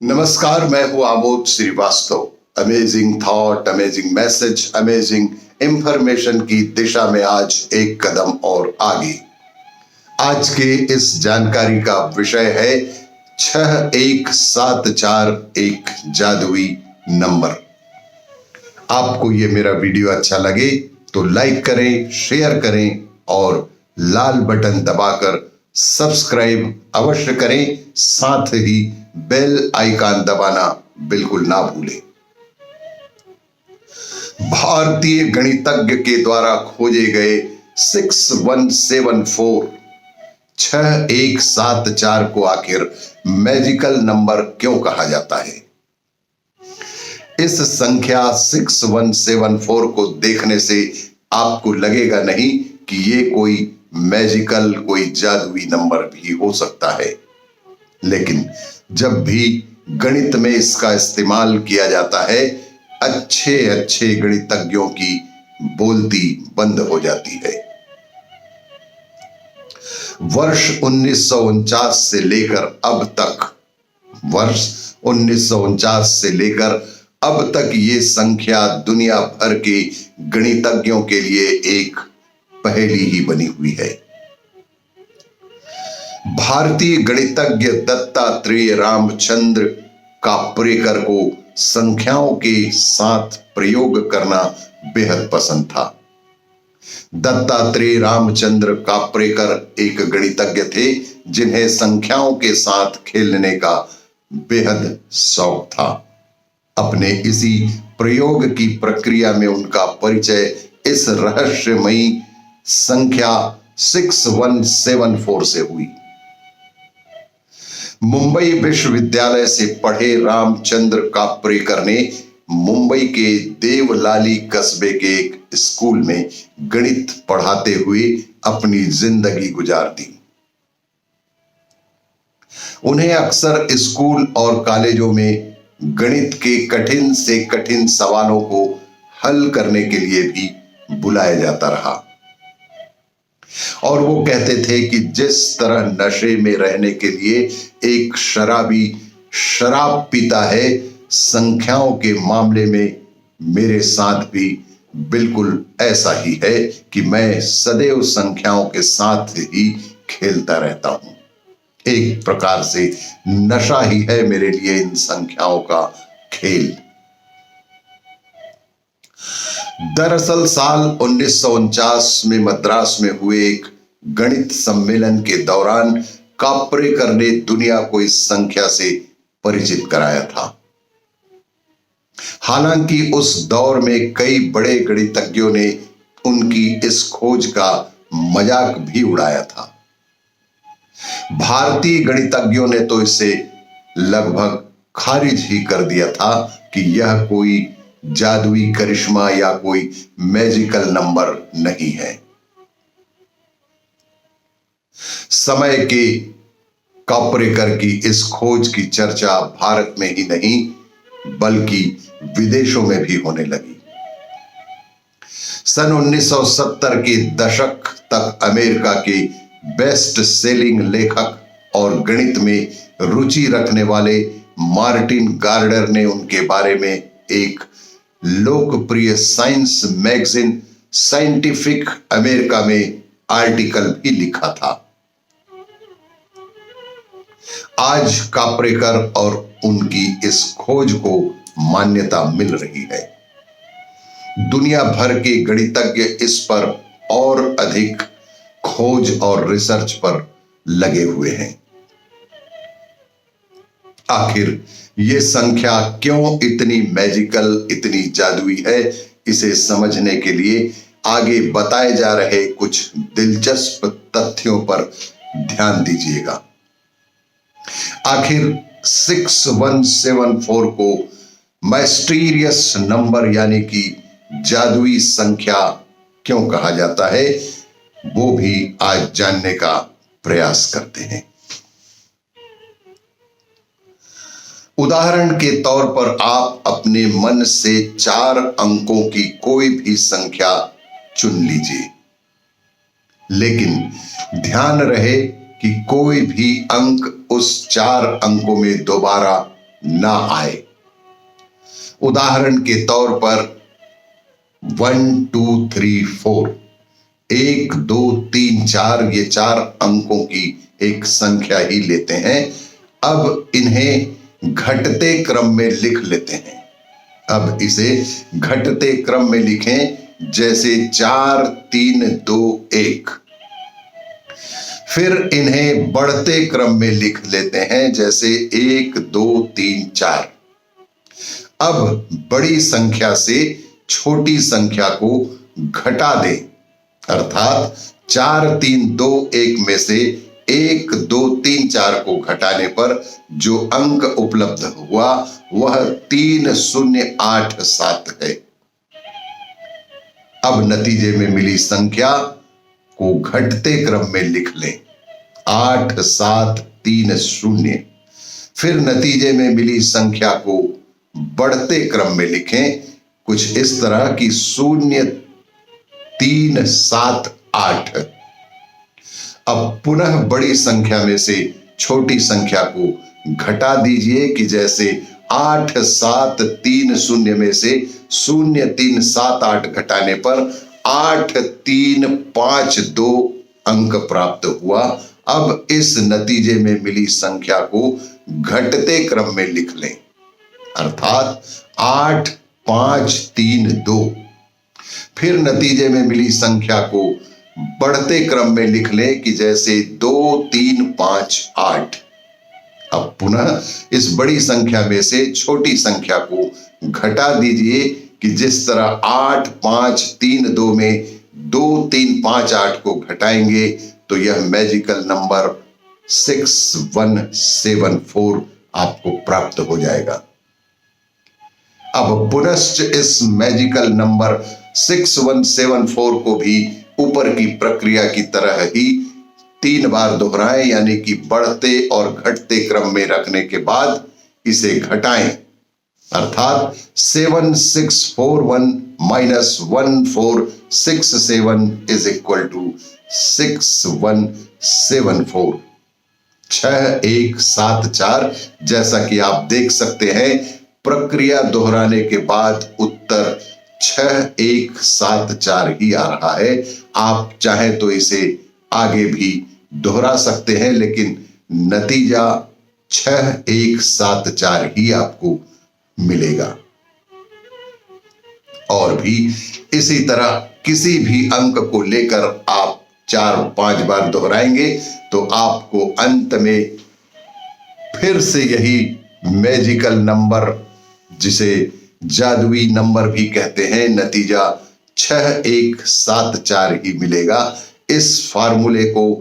नमस्कार, मैं हूं Amod Shrivastava. Amazing thought, amazing message, amazing information की दिशा में आज एक कदम और आगे। आज के इस जानकारी का विषय है 6174, एक जादुई नंबर। आपको ये मेरा वीडियो अच्छा लगे तो लाइक करें, शेयर करें और लाल बटन दबाकर सब्सक्राइब अवश्य करें। साथ ही बेल आइकन दबाना बिल्कुल ना भूलें। भारतीय गणितज्ञ के द्वारा खोजे गए 6174 6174 को आखिर मैजिकल नंबर क्यों कहा जाता है? इस संख्या 6174 को देखने से आपको लगेगा नहीं कि ये कोई मैजिकल, कोई जादुई नंबर भी हो सकता है, लेकिन जब भी गणित में इसका इस्तेमाल किया जाता है, अच्छे अच्छे गणितज्ञों की बोलती बंद हो जाती है। वर्ष 1949 से लेकर अब तक, वर्ष 1949 से लेकर अब तक ये संख्या दुनिया भर के गणितज्ञों के लिए एक पहेली ही बनी हुई है। भारतीय गणितज्ञ दत्तात्रेय रामचंद्र काप्रेकर को संख्याओं के साथ प्रयोग करना बेहद पसंद था। दत्तात्रेय रामचंद्र काप्रेकर एक गणितज्ञ थे जिन्हें संख्याओं के साथ खेलने का बेहद शौक था। अपने इसी प्रयोग की प्रक्रिया में उनका परिचय इस रहस्यमयी संख्या 6174 से हुई। मुंबई विश्वविद्यालय से पढ़े रामचंद्र काप्रेकर ने मुंबई के देवलाली कस्बे के एक स्कूल में गणित पढ़ाते हुए अपनी जिंदगी गुजार दी। उन्हें अक्सर स्कूल और कॉलेजों में गणित के कठिन से कठिन सवालों को हल करने के लिए भी बुलाया जाता रहा और वो कहते थे कि जिस तरह नशे में रहने के लिए एक शराबी शराब पीता है, संख्याओं के मामले में मेरे साथ भी बिल्कुल ऐसा ही है कि मैं सदैव संख्याओं के साथ ही खेलता रहता हूं। एक प्रकार से नशा ही है मेरे लिए इन संख्याओं का खेल। दरअसल साल 1949 में मद्रास में हुए एक गणित सम्मेलन के दौरान काप्रेकर ने दुनिया को इस संख्या से परिचित कराया था। हालांकि उस दौर में कई बड़े गणितज्ञों ने उनकी इस खोज का मजाक भी उड़ाया था। भारतीय गणितज्ञों ने तो इसे लगभग खारिज ही कर दिया था कि यह कोई जादुई करिश्मा या कोई मैजिकल नंबर नहीं है। समय के काप्रेकर की इस खोज की चर्चा भारत में ही नहीं बल्कि विदेशों में भी होने लगी। सन 1970 के दशक तक अमेरिका के बेस्ट सेलिंग लेखक और गणित में रुचि रखने वाले मार्टिन गार्डर ने उनके बारे में एक लोकप्रिय साइंस मैगजीन साइंटिफिक अमेरिका में आर्टिकल भी लिखा था। आज काप्रेकर और उनकी इस खोज को मान्यता मिल रही है। दुनिया भर के गणितज्ञ इस पर और अधिक खोज और रिसर्च पर लगे हुए हैं। आखिर ये संख्या क्यों इतनी मैजिकल, इतनी जादुई है, इसे समझने के लिए आगे बताए जा रहे कुछ दिलचस्प तथ्यों पर ध्यान दीजिएगा। आखिर 6174 को माइस्टीरियस नंबर यानी कि जादुई संख्या क्यों कहा जाता है, वो भी आज जानने का प्रयास करते हैं। उदाहरण के तौर पर आप अपने मन से 4 अंकों की कोई भी संख्या चुन लीजिए, लेकिन ध्यान रहे कि कोई भी अंक उस 4 अंकों में दोबारा ना आए। उदाहरण के तौर पर 1 2 3 4, 1 2 3 4, ये 4 अंकों की एक संख्या ही लेते हैं। अब इन्हें घटते क्रम में लिख लेते हैं। अब इसे घटते क्रम में लिखें, जैसे 4 3 2 1। फिर इन्हें बढ़ते क्रम में लिख लेते हैं, जैसे 1 2 3 4। अब बड़ी संख्या से छोटी संख्या को घटा दें, अर्थात 4 3 2 1 में से 1 2 3 4 को घटाने पर जो अंक उपलब्ध हुआ वह 3087 है। अब नतीजे में मिली संख्या को घटते क्रम में लिख लें, 8730। फिर नतीजे में मिली संख्या को बढ़ते क्रम में लिखें, कुछ इस तरह की 0378। अब पुनः बड़ी संख्या में से छोटी संख्या को घटा दीजिए कि जैसे 8730 में से 0378 घटाने पर 8352 अंक प्राप्त हुआ। अब इस नतीजे में मिली संख्या को घटते क्रम में लिख लें, अर्थात 8532। फिर नतीजे में मिली संख्या को बढ़ते क्रम में लिख लें कि जैसे 2358। अब पुनः इस बड़ी संख्या में से छोटी संख्या को घटा दीजिए कि जिस तरह 8532 में 2358 को घटाएंगे तो यह मैजिकल नंबर 6174 आपको प्राप्त हो जाएगा। अब पुनश्च इस मैजिकल नंबर 6174 को भी ऊपर की प्रक्रिया की तरह ही 3 बार दोहराएं, यानी कि बढ़ते और घटते क्रम में रखने के बाद इसे घटाएं, अर्थात 7641 माइनस 1467 इज इक्वल टू 6174, 6174। जैसा कि आप देख सकते हैं, प्रक्रिया दोहराने के बाद उत्तर 6174 ही आ रहा है। आप चाहें तो इसे आगे भी दोहरा सकते हैं, लेकिन नतीजा 6174 ही आपको मिलेगा। और भी इसी तरह किसी भी अंक को लेकर आप 4-5 बार दोहराएंगे तो आपको अंत में फिर से यही मैजिकल नंबर, जिसे जादुई नंबर भी कहते हैं, नतीजा 6174 ही मिलेगा। इस फार्मूले को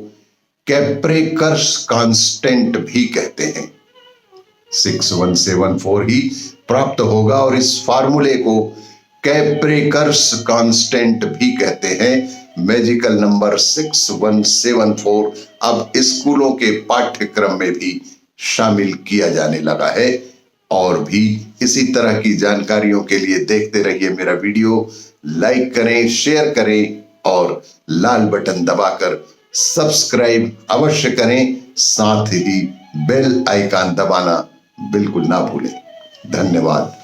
कैप्रेकर्स कांस्टेंट भी कहते हैं। 6174 ही प्राप्त होगा और इस फार्मूले को कैप्रेकर्स कांस्टेंट भी कहते हैं। मैजिकल नंबर 6174 अब स्कूलों के पाठ्यक्रम में भी शामिल किया जाने लगा है। और भी इसी तरह की जानकारियों के लिए देखते रहिए मेरा वीडियो, लाइक करें, शेयर करें और लाल बटन दबाकर सब्सक्राइब अवश्य करें। साथ ही बेल आइकन दबाना बिल्कुल ना भूलें। धन्यवाद।